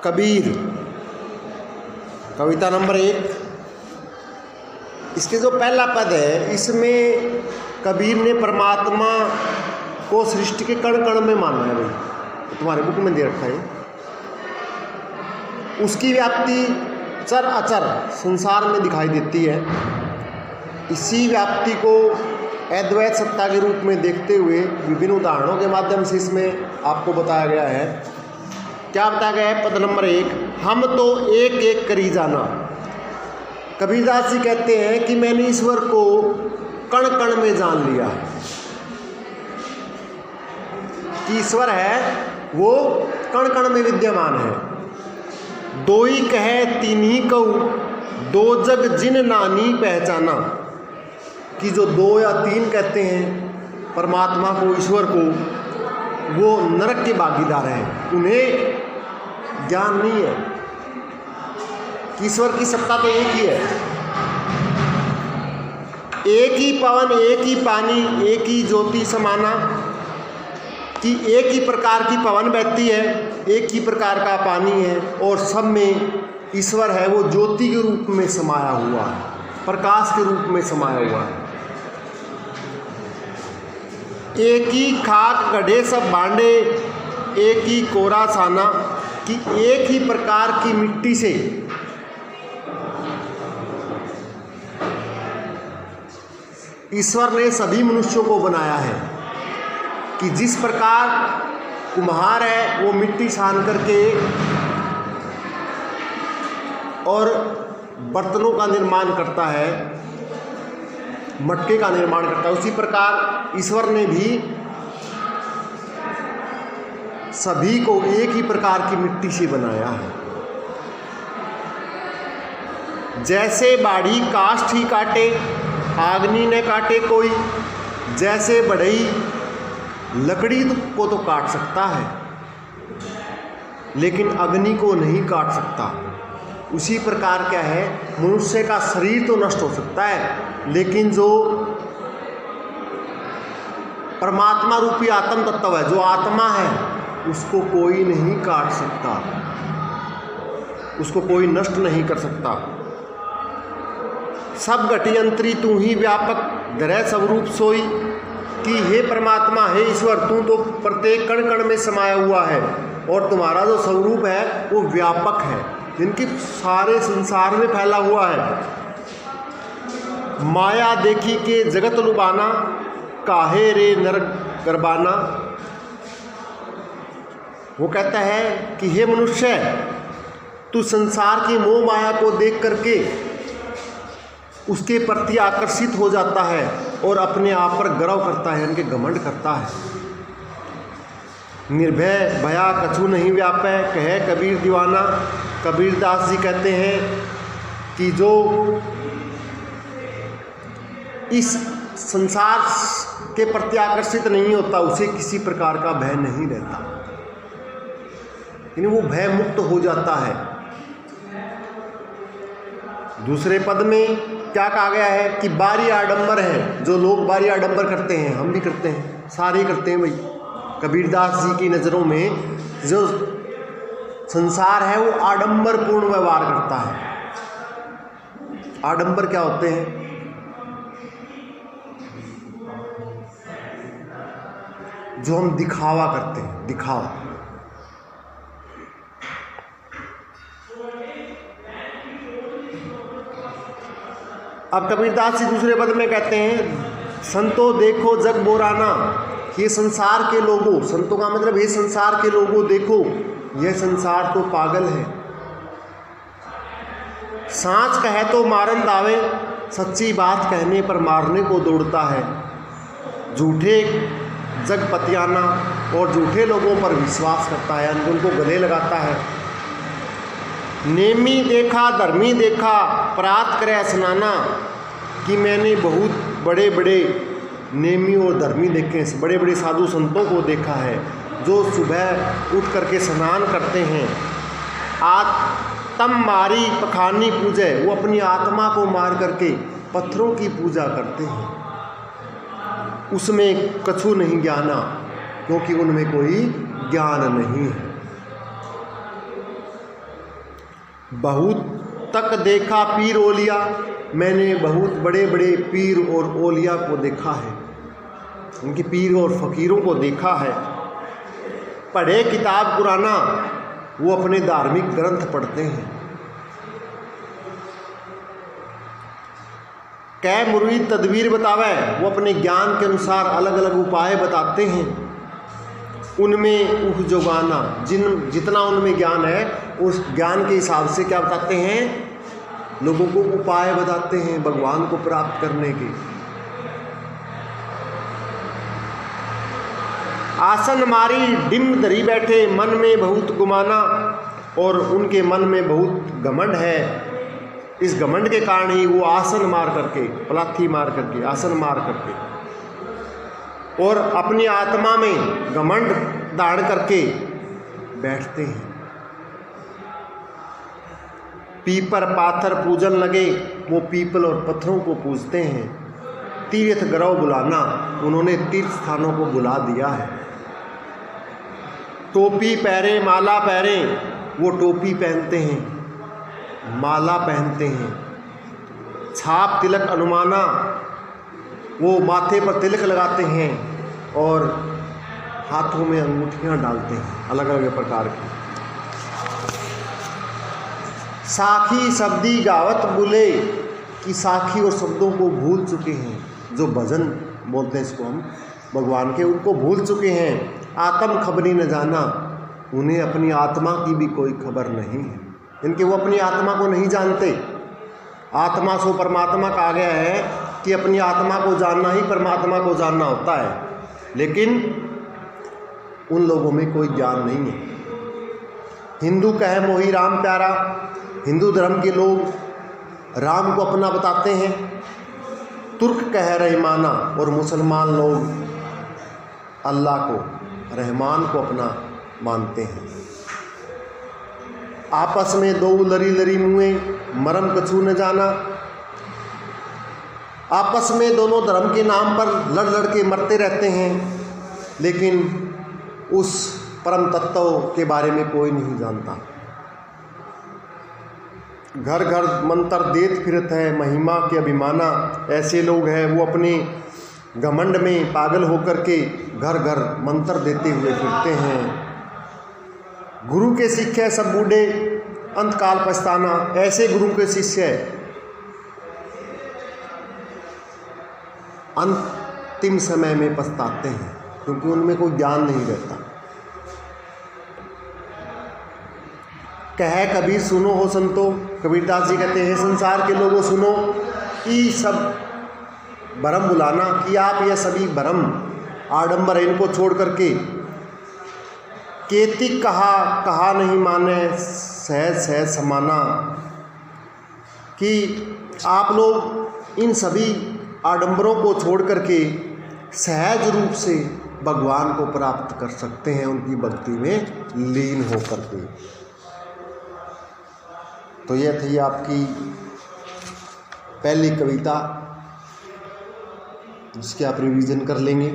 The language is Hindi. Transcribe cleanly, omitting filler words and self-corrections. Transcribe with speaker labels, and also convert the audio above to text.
Speaker 1: कबीर, कविता नंबर 1। इसके जो पहला पद है, इसमें कबीर ने परमात्मा को सृष्टि के कण कण में माना है। भाई तुम्हारे बुक में दे रखा है। उसकी व्याप्ति चर अचर संसार में दिखाई देती है। इसी व्याप्ति को अद्वैत सत्ता के रूप में देखते हुए विभिन्न उदाहरणों के माध्यम से इसमें आपको बताया गया है। क्या बताया गया है? पद नंबर 1, हम तो एक एक करी जाना। कबीरदास जी कहते हैं कि मैंने ईश्वर को कण कण में जान लिया है कि ईश्वर है वो कण कण में विद्यमान है। दो ही कहे तीन ही कहूँ, दो जग जिन नानी पहचाना। कि जो 2 या 3 कहते हैं परमात्मा को, ईश्वर को, वो नरक के भागीदार हैं, उन्हें ज्ञान नहीं है कि ईश्वर की सत्ता तो एक ही है। एक ही पवन, एक ही पानी, एक ही ज्योति समाना। कि एक ही प्रकार की पवन बहती है, एक ही प्रकार का पानी है, और सब में ईश्वर है वो ज्योति के रूप में समाया हुआ है, प्रकाश के रूप में समाया हुआ है। एक ही खाक गढ़े सब बांडे, एक ही कोरा साना। कि एक ही प्रकार की मिट्टी से ईश्वर ने सभी मनुष्यों को बनाया है। कि जिस प्रकार कुम्हार है वो मिट्टी छान करके और बर्तनों का निर्माण करता है, मटके का निर्माण करता है, उसी प्रकार ईश्वर ने भी सभी को एक ही प्रकार की मिट्टी से बनाया है। जैसे बाड़ी काष्ठ ही काटे, आग्नि ने काटे कोई। जैसे बढ़ई लकड़ी को तो काट सकता है, लेकिन अग्नि को नहीं काट सकता। उसी प्रकार क्या है, मनुष्य का शरीर तो नष्ट हो सकता है, लेकिन जो परमात्मा रूपी आत्म तत्व है, जो आत्मा है, उसको कोई नहीं काट सकता, उसको कोई नष्ट नहीं कर सकता। सब घटियंत्री तू ही व्यापक, धरे सब रूप सोई। कि हे परमात्मा, हे ईश्वर, तू तो प्रत्येक कण कण में समाया हुआ है, और तुम्हारा जो स्वरूप है वो व्यापक है, जिनकी सारे संसार में फैला हुआ है। माया देखी के जगत लुभाना, काहे रे नर गरबाना। वो कहता है कि हे मनुष्य, तू संसार की मोह माया को देख करके उसके प्रति आकर्षित हो जाता है और अपने आप पर गर्व करता है, उनके घमंड करता है। निर्भय भया कछु नहीं व्यापै, कहे कबीर दीवाना। कबीरदास जी कहते हैं कि जो इस संसार के प्रति आकर्षित नहीं होता, उसे किसी प्रकार का भय नहीं रहता, यानी वो भय मुक्त हो जाता है। दूसरे पद में क्या कहा गया है कि बारी आडंबर है। जो लोग बारी आडंबर करते हैं, हम भी करते हैं, सारे करते हैं भाई। कबीरदास जी की नज़रों में जो संसार है वो आडंबर पूर्ण व्यवहार करता है। आडंबर क्या होते हैं? जो हम दिखावा करते हैं, दिखावा। अब कबीरदास जी दूसरे पद में कहते हैं, संतो देखो जग बोराना। ये संसार के लोगों, संतों का मतलब ये संसार के लोगों देखो, यह संसार तो पागल है। सांच कहे तो मारन दावे, सच्ची बात कहने पर मारने को दौड़ता है। झूठे जग पतियाना, और झूठे लोगों पर विश्वास करता है, उनको गले लगाता है। नेमी देखा धर्मी देखा, परात करे स्नाना। कि मैंने बहुत बड़े बड़े नेमी और धर्मी देखे, बड़े बड़े साधु संतों को देखा है, जो सुबह उठ करके स्नान करते हैं। आत्म मारी पखानी पूजे, वो अपनी आत्मा को मार करके पत्थरों की पूजा करते हैं। उसमें कछु नहीं ज्ञाना, क्योंकि उनमें कोई ज्ञान नहीं है। बहुत तक देखा पीर ओलिया, मैंने बहुत बड़े बड़े पीर और ओलिया को देखा है, उनके पीर और फ़कीरों को देखा है। पढ़े किताब कुराना, वो अपने धार्मिक ग्रंथ पढ़ते हैं। कै मुरीद तदबीर बतावे, वो अपने ज्ञान के अनुसार अलग अलग उपाय बताते हैं। उनमें उह जो गाना, जितना उनमें ज्ञान है उस ज्ञान के हिसाब से क्या बताते हैं, लोगों को उपाय बताते हैं भगवान को प्राप्त करने के। आसन मारी डिम धरी बैठे, मन में बहुत गुमाना, और उनके मन में बहुत घमंड है। इस घमंड के कारण ही वो आसन मार करके, पलाथी मार करके, आसन मार करके और अपनी आत्मा में घमंड धारण करके बैठते हैं। पीपर पाथर पूजन लगे, वो पीपल और पत्थरों को पूजते हैं। तीर्थ गरव बुलाना, उन्होंने तीर्थ स्थानों को बुला दिया है। टोपी पहरे माला पहरे, वो टोपी पहनते हैं, माला पहनते हैं। छाप तिलक अनुमाना, वो माथे पर तिलक लगाते हैं और हाथों में अंगूठियां डालते हैं अलग अलग प्रकार की। साखी शब्दी गावत बुले, कि साखी और शब्दों को भूल चुके हैं, जो भजन बोलते हैं इसको हम भगवान के, उनको भूल चुके हैं। आत्म खबरी न जाना, उन्हें अपनी आत्मा की भी कोई खबर नहीं है, इनके वो अपनी आत्मा को नहीं जानते। आत्मा सो परमात्मा कहा गया है कि अपनी आत्मा को जानना ही परमात्मा को जानना होता है, लेकिन उन लोगों में कोई ज्ञान नहीं है। हिंदू कहे मोही राम प्यारा, हिंदू धर्म के लोग राम को अपना बताते हैं। तुर्क कह रहमाना, और मुसलमान लोग अल्लाह को, रहमान को अपना मानते हैं। आपस में दो लरी लरी मुँह, मरम कछू न जाना। आपस में दोनों धर्म के नाम पर लड़ लड़ के मरते रहते हैं, लेकिन उस परम तत्व के बारे में कोई नहीं जानता। घर घर मंत्र देत फिरत है, महिमा के अभिमाना। ऐसे लोग हैं वो अपने घमंड में पागल होकर के घर घर मंत्र देते हुए फिरते हैं। गुरु के शिष्य सब बूढ़े, अंतकाल पछताना। ऐसे गुरु के शिष्य अंतिम समय में पछताते हैं, क्योंकि उनमें कोई ज्ञान नहीं रहता। कहे कबीर सुनो हो संतो, कबीरदास जी कहते हैं संसार के लोगों सुनो, कि सब भरम बुलाना, कि आप यह सभी भरम आडंबर इनको छोड़ करके केति कहा नहीं माने, सहज सहज समाना। कि आप लोग इन सभी आडंबरों को छोड़ करके सहज रूप से भगवान को प्राप्त कर सकते हैं, उनकी भक्ति में लीन हो करके। तो यह थी आपकी पहली कविता, जिसके आप रिवीजन कर लेंगे।